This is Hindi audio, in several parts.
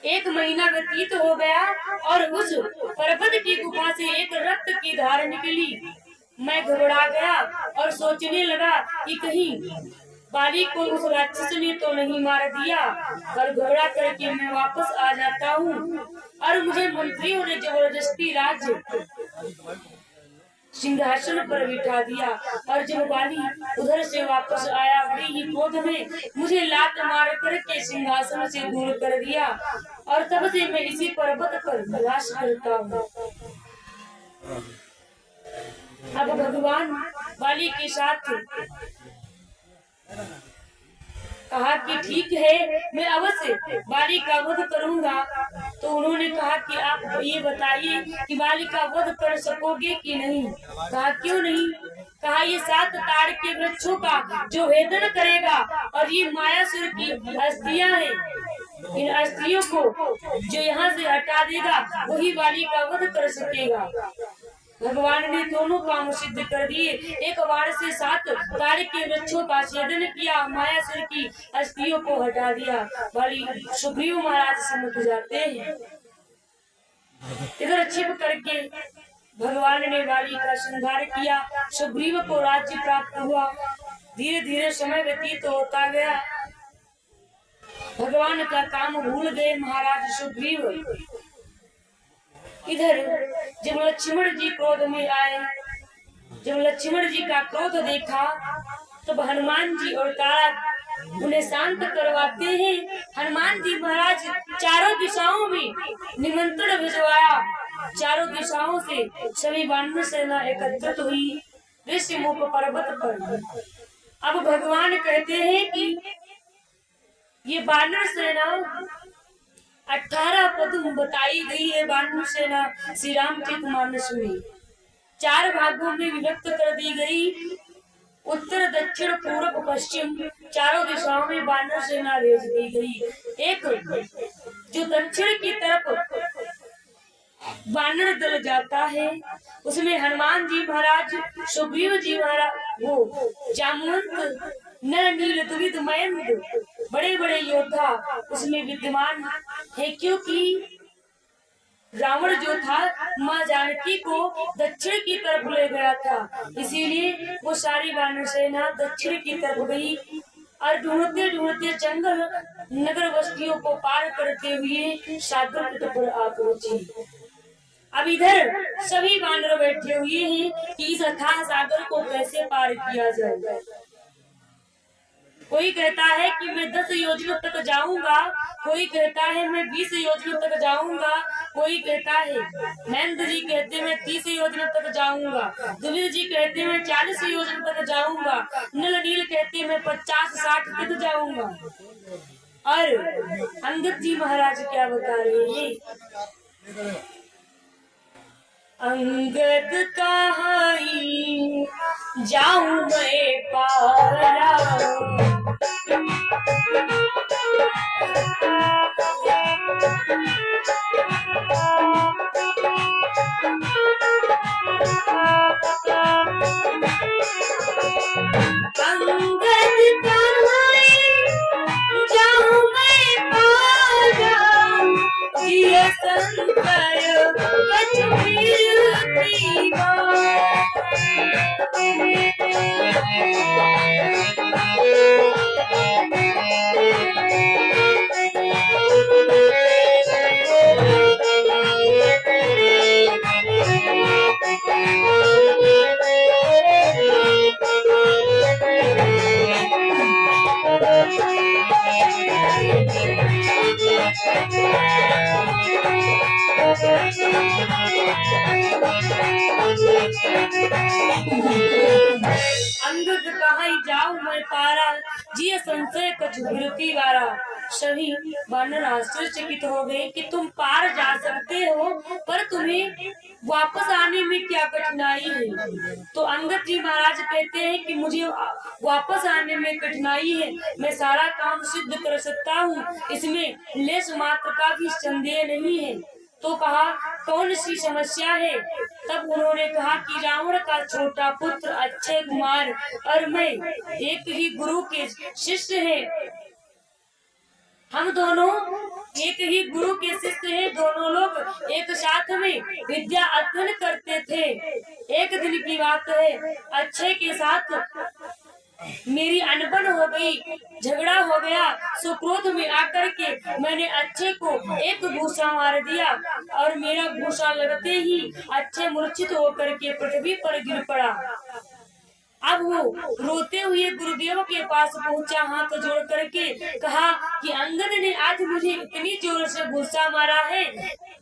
एक महीना व्यतीत हो गया और उस पर्वत की गुफा से एक रक्त की धार निकली। मैं घबरा गया और सोचने लगा कि कहीं बाली को उस राक्षस ने तो नहीं मार दिया, पर घबरा करके मैं वापस आ जाता हूँ और मुझे मंत्रियों ने जबरदस्ती राज्य सिंहासन पर बिठा दिया। और जब बाली उधर से वापस आया, बड़ी ही क्रोध में मुझे लात मार करके सिंहासन से दूर कर दिया और तब से मैं इसी पर्वत पर निवास करता हूँ। अब भगवान बाली के साथ कहा कि ठीक है, मैं अवश्य बाली का वध करूंगा। तो उन्होंने कहा कि आप ये बताइए कि बाली का वध कर सकोगे कि नहीं। कहा क्यों नहीं। कहा ये 7 ताड़ के वृक्षों का जो वेदन करेगा और ये मायासुर की अस्थियां हैं, इन अस्थियों को जो यहाँ से हटा देगा वही बाली का वध कर सकेगा। भगवान ने दोनों काम सिद्ध कर दिए। एक बार से 7 ताड़ के वृक्षों का छेदन किया, मायासुर की अस्थियों को हटा दिया। बाली सुग्रीव महाराज समझ जाते हैं। इधर छिप करके भगवान ने बाली का संहार किया। सुग्रीव को राज्य प्राप्त हुआ। धीरे धीरे समय व्यतीत होता गया। भगवान का काम भूल गए महाराज सुग्रीव। इधर जब लक्ष्मण जी क्रोध में आए, जब लक्ष्मण जी का क्रोध देखा, तब हनुमान जी और तारा उन्हें शांत करवाते हैं। हनुमान जी महाराज चारों दिशाओं में निमंत्रण भिजवाया। चारों दिशाओं से सभी वानर सेना एकत्रित हुई ऋषिमुख पर्वत पर। अब भगवान कहते हैं कि ये वानर सेना 18 पद बताई गई है। वानर सेना श्री रामचरित मानस में 4 भागों में विभक्त कर दी गई। उत्तर दक्षिण पूर्व पश्चिम चारों दिशाओं में वानर सेना भेज दी गई। एक जो दक्षिण की तरफ वानर दल जाता है, उसमें हनुमान जी महाराज, सुग्रीव जी महाराज, वो जामवंत, नर नील द्विविध मयंक बड़े बड़े योद्धा उसमें विद्यमान है। क्योंकि रावण जो था माँ जानकी को दक्षिण की तरफ ले गया था, इसीलिए वो सारी वानर सेना दक्षिण की तरफ गई और ढूंढते ढूंढते जंगल नगर बस्तियों को पार करते हुए सागर तट पर आ पहुंची। अब इधर सभी वानर बैठे हुए हैं कि इस अथाह सागर को कैसे पार किया जाए। कोई कहता है कि मैं 10 योजनों तक जाऊंगा, कोई कहता है मैं 20 योजनों तक जाऊंगा, कोई कहता है महेंद्र जी कहते मैं 30 योजनों तक जाऊंगा, द्विविध जी कहते मैं 40 योजनों तक जाऊंगा, नल नील कहते मैं 50-60 तक जाऊंगा। और अंगद जी महाराज क्या बता रहे हैं। अंगद कहाई जाऊं मैं पारा, अंगद कहाई जाऊं मैं पारा, जिय संशय कछु विरति वारा। सभी वानर आश्चर्यचकित हो गए कि तुम पार जा सकते हो, पर तुम्हें वापस आने में क्या कठिनाई है। तो अंगद जी महाराज कहते हैं कि मुझे वापस आने में कठिनाई है, मैं सारा काम सिद्ध कर सकता हूँ, इसमें लेश मात्र का भी संदेह नहीं है। तो कहा कौन सी समस्या है। तब उन्होंने कहा कि रावण का छोटा पुत्र अक्षय कुमार और मैं एक ही गुरु के शिष्य हैं। हम दोनों एक ही गुरु के शिष्य हैं, दोनों लोग एक साथ में विद्या अध्ययन करते थे। एक दिन की बात है, अक्षय के साथ मेरी अनबन हो गई, झगड़ा हो गया। सो क्रोध में आकर के मैंने अक्षय को एक घूसा मार दिया और मेरा घूसा लगते ही अक्षय मूर्छित होकर के पृथ्वी पर गिर पड़ा। अब वो रोते हुए गुरुदेव के पास पहुंचा, हाथ जोड़ करके कहा कि अंगद ने आज मुझे इतनी जोर से गुस्सा मारा है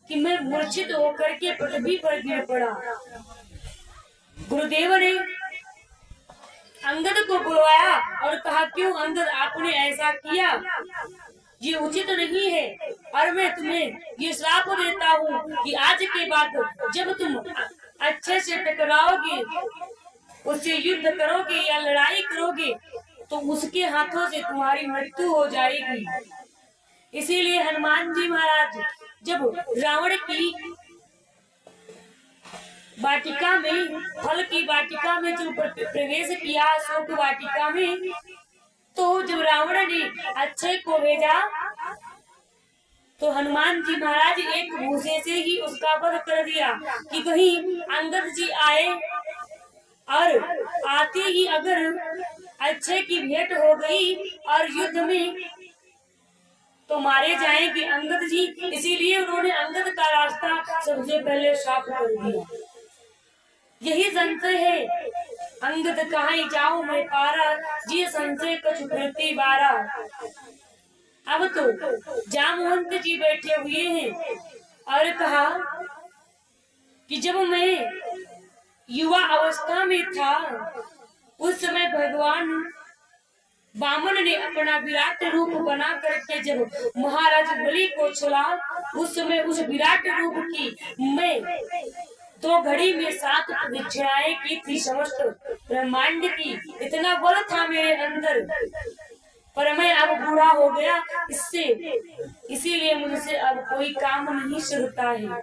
कि मैं मूर्छित होकर के पृथ्वी पर गिर पड़ा। गुरुदेव ने अंगद को बुलवाया और कहा, क्यों अंगद आपने ऐसा किया, ये उचित नहीं है और मैं तुम्हें ये श्राप देता हूँ कि आज के बाद जब तुम अच्छे से टकराओगे, उससे युद्ध करोगे या लड़ाई करोगे तो उसके हाथों से तुम्हारी मृत्यु हो जाएगी। इसीलिए हनुमान जी महाराज जब रावण की वाटिका में, फल की वाटिका में जब प्रवेश किया, अशोक वाटिका में, तो जब रावण ने अक्षय को भेजा तो हनुमान जी महाराज एक घूसे से ही उसका वध कर दिया कि कहीं अंगद जी आए और आते ही अगर अक्षय की भेंट हो गई और युद्ध में तो मारे जाएंगे अंगद जी। इसीलिए उन्होंने अंगद का रास्ता सबसे पहले साफ कर दिया। यही संशय है, अंगद कहाँ जाऊं मैं पारा, जी संशय कछु फिरती बारा। अब तो जामवंत जी बैठे हुए हैं और कहा कि जब मैं युवा अवस्था में था उस समय भगवान वामन ने अपना विराट रूप बना करके जब महाराज बलि को छुड़ा, उस समय उस विराट रूप की मैं 2 घड़ी में 7 प्रदक्षिणाएं की थी समस्त ब्रह्मांड की। इतना बल था मेरे अंदर, पर मैं अब बूढ़ा हो गया, इसीलिए मुझसे अब कोई काम नहीं चलता है।